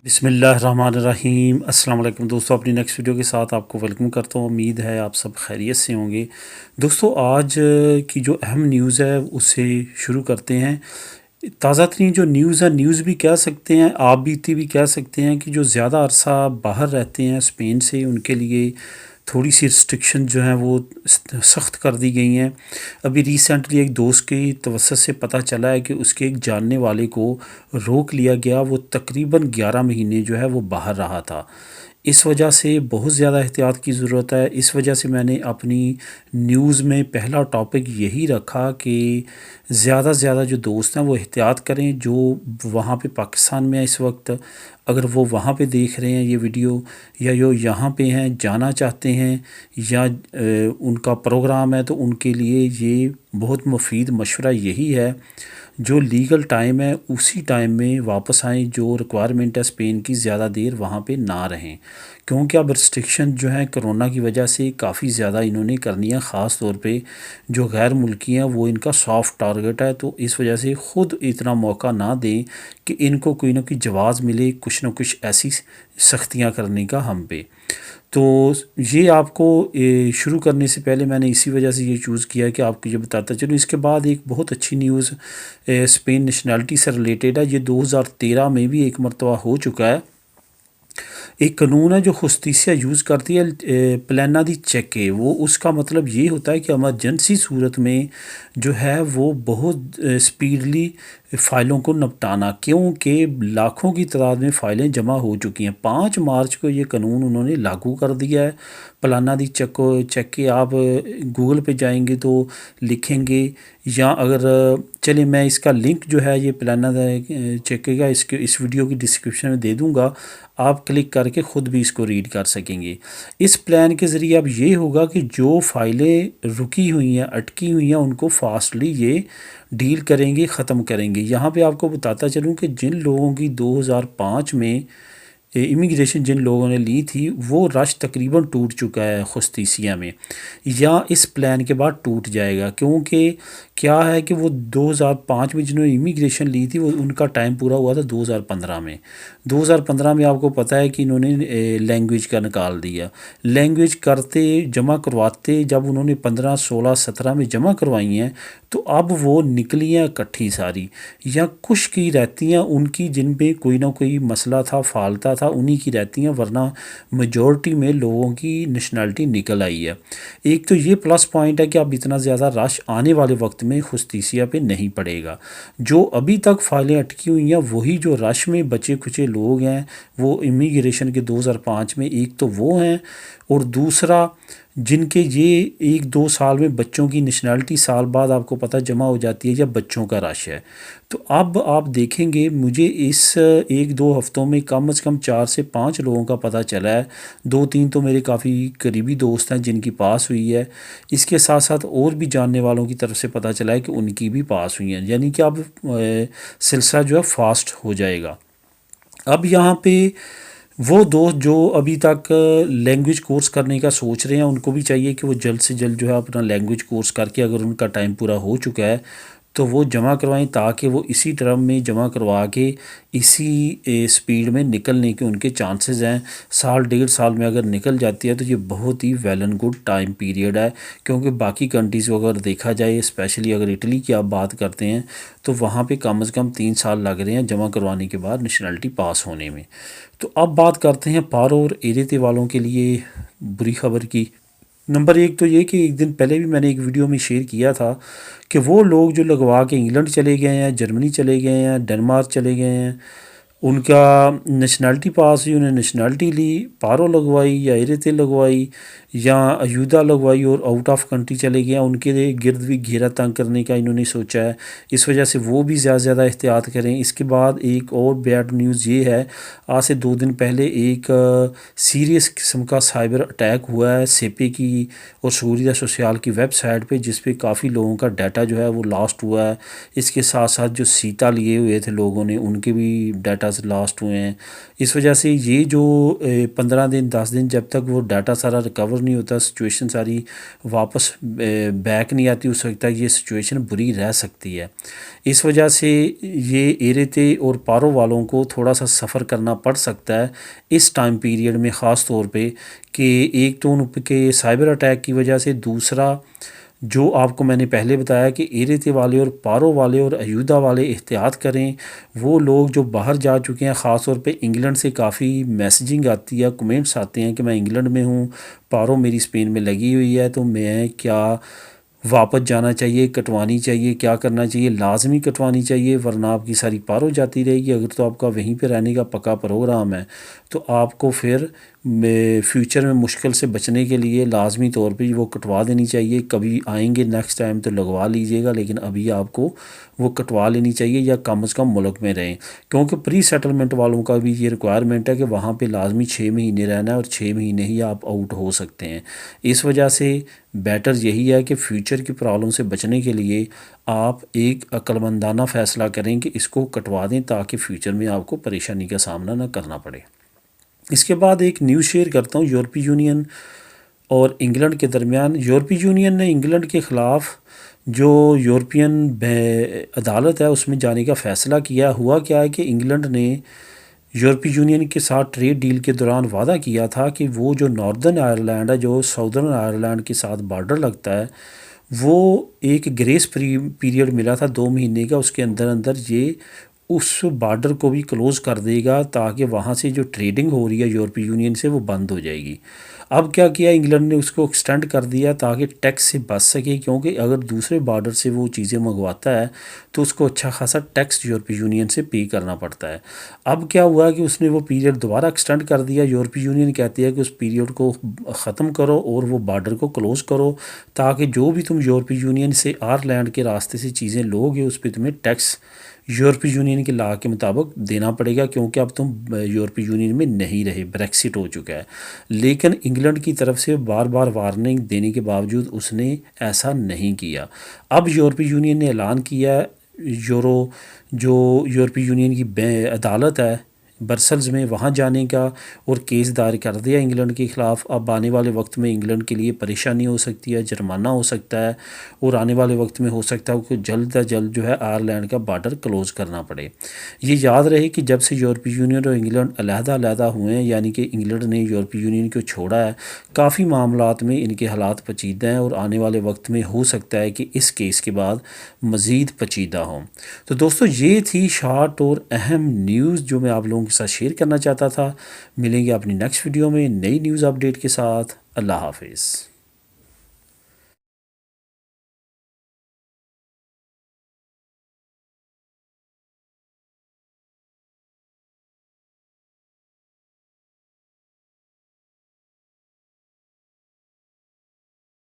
بسم اللہ الرحمن الرحیم۔ السلام علیکم دوستو، اپنی نیکسٹ ویڈیو کے ساتھ آپ کو ویلکم کرتا ہوں۔ امید ہے آپ سب خیریت سے ہوں گے۔ دوستو آج کی جو اہم نیوز ہے اس سے شروع کرتے ہیں۔ تازہ ترین جو نیوز ہے، نیوز بھی کہہ سکتے ہیں، آپ بیتی بھی کہہ سکتے ہیں کہ جو زیادہ عرصہ باہر رہتے ہیں اسپین سے، ان کے لیے تھوڑی سی ریسٹرکشن جو ہیں وہ سخت کر دی گئی ہیں۔ ابھی ریسنٹلی ایک دوست کی توسط سے پتہ چلا ہے کہ اس کے ایک جاننے والے کو روک لیا گیا، وہ تقریباً 11 مہینے جو ہے وہ باہر رہا تھا۔ اس وجہ سے بہت زیادہ احتیاط کی ضرورت ہے۔ اس وجہ سے میں نے اپنی نیوز میں پہلا ٹاپک یہی رکھا کہ زیادہ سے زیادہ جو دوست ہیں وہ احتیاط کریں، جو وہاں پہ پاکستان میں اس وقت اگر وہ وہاں پہ دیکھ رہے ہیں یہ ویڈیو، یا جو یہاں پہ ہیں جانا چاہتے ہیں، یا ان کا پروگرام ہے، تو ان کے لیے یہ بہت مفید مشورہ یہی ہے جو لیگل ٹائم ہے اسی ٹائم میں واپس آئیں، جو ریکوائرمنٹ ہے اسپین کی زیادہ دیر وہاں پہ نہ رہیں، کیونکہ اب ریسٹرکشن جو ہیں کرونا کی وجہ سے کافی زیادہ انہوں نے کرنی ہے، خاص طور پہ جو غیر ملکی ہیں وہ ان کا سافٹ ٹارگٹ ہے، تو اس وجہ سے خود اتنا موقع نہ دیں کہ ان کو کوئی نہ کوئی جواز ملے کچھ نہ کچھ ایسی سختیاں کرنے کا ہم پہ۔ تو یہ آپ کو شروع کرنے سے پہلے میں نے اسی وجہ سے یہ چوز کیا کہ آپ کو یہ بتاتا چلوں۔ اس کے بعد ایک بہت اچھی نیوز اسپین نیشنلٹی سے ریلیٹڈ ہے۔ یہ 2013 میں بھی ایک مرتبہ ہو چکا ہے۔ ایک قانون ہے جو جسٹیسیا یوز کرتی ہے، پلانا دی چیکے، وہ اس کا مطلب یہ ہوتا ہے کہ ایمرجنسی صورت میں جو ہے وہ بہت سپیڈلی فائلوں کو نپٹانا، کیونکہ لاکھوں کی تعداد میں فائلیں جمع ہو چکی ہیں۔ 5 مارچ کو یہ قانون انہوں نے لاگو کر دیا ہے۔ پلانا دی چیکے آپ گوگل پہ جائیں گے تو لکھیں گے، یا اگر چلیں میں اس کا لنک جو ہے یہ پلانا چیکے کا اس ویڈیو کی ڈسکرپشن میں دے دوں گا، آپ کلک کر کے خود بھی اس کو ریڈ کر سکیں گے۔ اس پلان کے ذریعے اب یہ ہوگا کہ جو فائلیں رکی ہوئی ہیں، اٹکی ہوئی ہیں، ان کو فاسٹلی یہ ڈیل کریں گے، ختم کریں گے۔ یہاں پہ آپ کو بتاتا چلوں کہ جن لوگوں کی 2005 میں امیگریشن جن لوگوں نے لی تھی، وہ رش تقریباً ٹوٹ چکا ہے جسٹیسیا میں، یا اس پلان کے بعد ٹوٹ جائے گا، کیونکہ کیا ہے کہ وہ 2005 میں جنہوں نے امیگریشن لی تھی وہ ان کا ٹائم پورا ہوا تھا 2015 میں۔ 2015 میں آپ کو پتہ ہے کہ انہوں نے لینگویج کا نکال دیا۔ لینگویج کرتے جمع کرواتے جب انہوں نے 15 16 17 میں جمع کروائی ہیں، تو اب وہ نکلی ہیں اکٹھی ساری، یا کچھ کی رہتی ہیں ان کی جن پہ کوئی نہ کوئی مسئلہ تھا، فالتہ تھا، انہی کی رہتی ہیں، ورنہ میجورٹی میں لوگوں کی نیشنلٹی نکل آئی ہے۔ ایک تو یہ پلس پوائنٹ ہے کہ اب اتنا زیادہ رش آنے والے وقت میں جسٹیسیا پہ نہیں پڑے گا۔ جو ابھی تک فائلیں اٹکی ہوئی ہیں وہی جو رش میں بچے کچے لوگ ہیں وہ امیگریشن کے 2005 میں، ایک تو وہ ہیں، اور دوسرا جن کے یہ 1-2 سال میں بچوں کی نیشنلٹی سال بعد آپ کو پتہ جمع ہو جاتی ہے، یا بچوں کا رش ہے۔ تو اب آپ دیکھیں گے مجھے اس 1-2 ہفتوں میں کم از کم 4 سے 5 لوگوں کا پتہ چلا ہے، 2-3 تو میرے کافی قریبی دوست ہیں جن کی پاس ہوئی ہے، اس کے ساتھ ساتھ اور بھی جاننے والوں کی طرف سے پتہ چلا ہے کہ ان کی بھی پاس ہوئی ہیں، یعنی کہ اب سلسلہ جو ہے فاسٹ ہو جائے گا۔ اب یہاں پہ وہ دوست جو ابھی تک لینگویج کورس کرنے کا سوچ رہے ہیں، ان کو بھی چاہیے کہ وہ جلد سے جلد جو ہے اپنا لینگویج کورس کر کے، اگر ان کا ٹائم پورا ہو چکا ہے تو وہ جمع کروائیں، تاکہ وہ اسی ٹرم میں جمع کروا کے اسی سپیڈ میں نکلنے کے ان کے چانسز ہیں۔ 1.5 سال میں اگر نکل جاتی ہے تو یہ بہت ہی well and good time period ہے، کیونکہ باقی کنٹریز کو اگر دیکھا جائے، اسپیشلی اگر اٹلی کی آپ بات کرتے ہیں، تو وہاں پہ کم از کم 3 سال لگ رہے ہیں جمع کروانے کے بعد نیشنلٹی پاس ہونے میں۔ تو اب بات کرتے ہیں پارو اور ایریتے والوں کے لیے بری خبر کی۔ نمبر 1 تو یہ کہ ایک دن پہلے بھی میں نے ایک ویڈیو میں شیئر کیا تھا کہ وہ لوگ جو لگوا کے انگلینڈ چلے گئے ہیں، جرمنی چلے گئے ہیں، ڈنمارک چلے گئے ہیں، ان کا نیشنلٹی پاس ہوئی، انہیں نیشنلٹی لی، پارو لگوائی یا ایریتے لگوائی یا ایودا لگوائی، اور آؤٹ آف کنٹری چلے گئے ہیں، ان کے گرد بھی گھیرا تنگ کرنے کا انہوں نے سوچا ہے، اس وجہ سے وہ بھی زیادہ زیادہ احتیاط کریں۔ اس کے بعد ایک اور بیڈ نیوز یہ ہے، آج سے 2 دن پہلے ایک سیریس قسم کا سائبر اٹیک ہوا ہے سیپے کی اور سیگوریتا سوشیال کی ویب سائٹ پہ، جس پہ کافی لوگوں کا ڈیٹا جو ہے وہ لاسٹ ہوا ہے۔ اس کے ساتھ ساتھ جو سیٹا لیے ہوئے تھے لوگوں نے، ان کے بھی ڈیٹا ویزاز لاسٹ ہوئے ہیں. اس وجہ سے یہ جو 15 دن 10 دن جب تک وہ ڈاٹا سارا ریکور نہیں ہوتا، سچویشن ساری واپس بیک نہیں آتی، اس وقت تک یہ سچویشن بری رہ سکتی ہے. اس وجہ سے یہ ایرتے اور پارو والوں کو تھوڑا سا سفر کرنا پڑ سکتا ہے اس ٹائم پیریڈ میں، خاص طور پہ کہ ایک تو ان کے سائبر اٹیک کی وجہ سے، دوسرا جو آپ کو میں نے پہلے بتایا کہ ایرتے والے اور پارو والے اور ایودا والے احتیاط کریں. وہ لوگ جو باہر جا چکے ہیں، خاص طور پہ انگلینڈ سے کافی میسیجنگ آتی ہے، کمنٹس آتے ہیں کہ میں انگلینڈ میں ہوں، پارو میری اسپین میں لگی ہوئی ہے، تو میں کیا واپس جانا چاہیے، کٹوانی چاہیے، کیا کرنا چاہیے؟ لازمی کٹوانی چاہیے، ورنہ آپ کی ساری پارو جاتی رہے گی. اگر تو آپ کا وہیں پہ رہنے کا پکا پروگرام ہے تو آپ کو پھر فیوچر میں مشکل سے بچنے کے لیے لازمی طور پہ وہ کٹوا دینی چاہیے. کبھی آئیں گے نیکسٹ ٹائم تو لگوا لیجئے گا، لیکن ابھی آپ کو وہ کٹوا لینی چاہیے، یا کم از کم ملک میں رہیں، کیونکہ پری سیٹلمنٹ والوں کا بھی یہ ریکوائرمنٹ ہے کہ وہاں پہ لازمی 6 مہینے رہنا ہے، اور 6 مہینے ہی آپ آؤٹ ہو سکتے ہیں. اس وجہ سے بیٹر یہی ہے کہ فیوچر کی پرابلم سے بچنے کے لیے آپ ایک عقل مندانہ فیصلہ کریں کہ اس کو کٹوا دیں، تاکہ فیوچر میں آپ کو پریشانی کا سامنا نہ کرنا پڑے. اس کے بعد ایک نیوز شیئر کرتا ہوں یورپی یونین اور انگلینڈ کے درمیان. یورپی یونین نے انگلینڈ کے خلاف جو یورپین عدالت ہے اس میں جانے کا فیصلہ کیا. ہوا کیا ہے کہ انگلینڈ نے یورپی یونین کے ساتھ ٹریڈ ڈیل کے دوران وعدہ کیا تھا کہ وہ جو ناردرن آئرلینڈ ہے، جو ساؤدرن آئرلینڈ کے ساتھ بارڈر لگتا ہے، وہ ایک گریس پیریڈ ملا تھا 2 مہینے کا، اس کے اندر اندر یہ اس بارڈر کو بھی کلوز کر دے گا، تاکہ وہاں سے جو ٹریڈنگ ہو رہی ہے یورپی یونین سے وہ بند ہو جائے گی. اب کیا کیا انگلینڈ نے اس کو ایکسٹینڈ کر دیا تاکہ ٹیکس سے بچ سکے، کیونکہ اگر دوسرے بارڈر سے وہ چیزیں منگواتا ہے تو اس کو اچھا خاصا ٹیکس یورپی یونین سے پے کرنا پڑتا ہے. اب کیا ہوا کہ اس نے وہ پیریڈ دوبارہ ایکسٹینڈ کر دیا. یورپی یونین کہتی ہے کہ اس پیریڈ کو ختم کرو اور وہ بارڈر کو کلوز کرو، تاکہ جو بھی تم یورپی یونین سے آئرلینڈ کے راستے سے چیزیں لو گے اس پہ تمہیں ٹیکس یورپی یونین کے لا کے مطابق دینا پڑے گا، کیونکہ اب تم یورپی یونین میں نہیں رہے، بریکسٹ ہو چکا ہے. لیکن انگلینڈ کی طرف سے بار بار وارننگ دینے کے باوجود اس نے ایسا نہیں کیا. اب یورپی یونین نے اعلان کیا ہے جو یورپی یونین کی عدالت ہے برسلز میں، وہاں جانے کا، اور کیس دائر کر دیا انگلینڈ کے خلاف. اب آنے والے وقت میں انگلینڈ کے لیے پریشانی ہو سکتی ہے، جرمانہ ہو سکتا ہے، اور آنے والے وقت میں ہو سکتا ہے کہ جلد از جلد جو ہے آئرلینڈ کا بارڈر کلوز کرنا پڑے. یہ یاد رہے کہ جب سے یورپی یونین اور انگلینڈ علیحدہ علیحدہ ہوئے ہیں، یعنی کہ انگلینڈ نے یورپی یونین کو چھوڑا ہے، کافی معاملات میں ان کے حالات پیچیدہ ہیں، اور آنے والے وقت میں ہو سکتا ہے کہ اس کیس کے بعد مزید پیچیدہ ہوں. تو دوستو یہ تھی شارٹ اور اہم نیوز جو میں آپ لوگوں کے ساتھ شیئر کرنا چاہتا تھا. ملیں گے اپنی نیکسٹ ویڈیو میں نئی نیوز اپڈیٹ کے ساتھ. اللہ حافظ.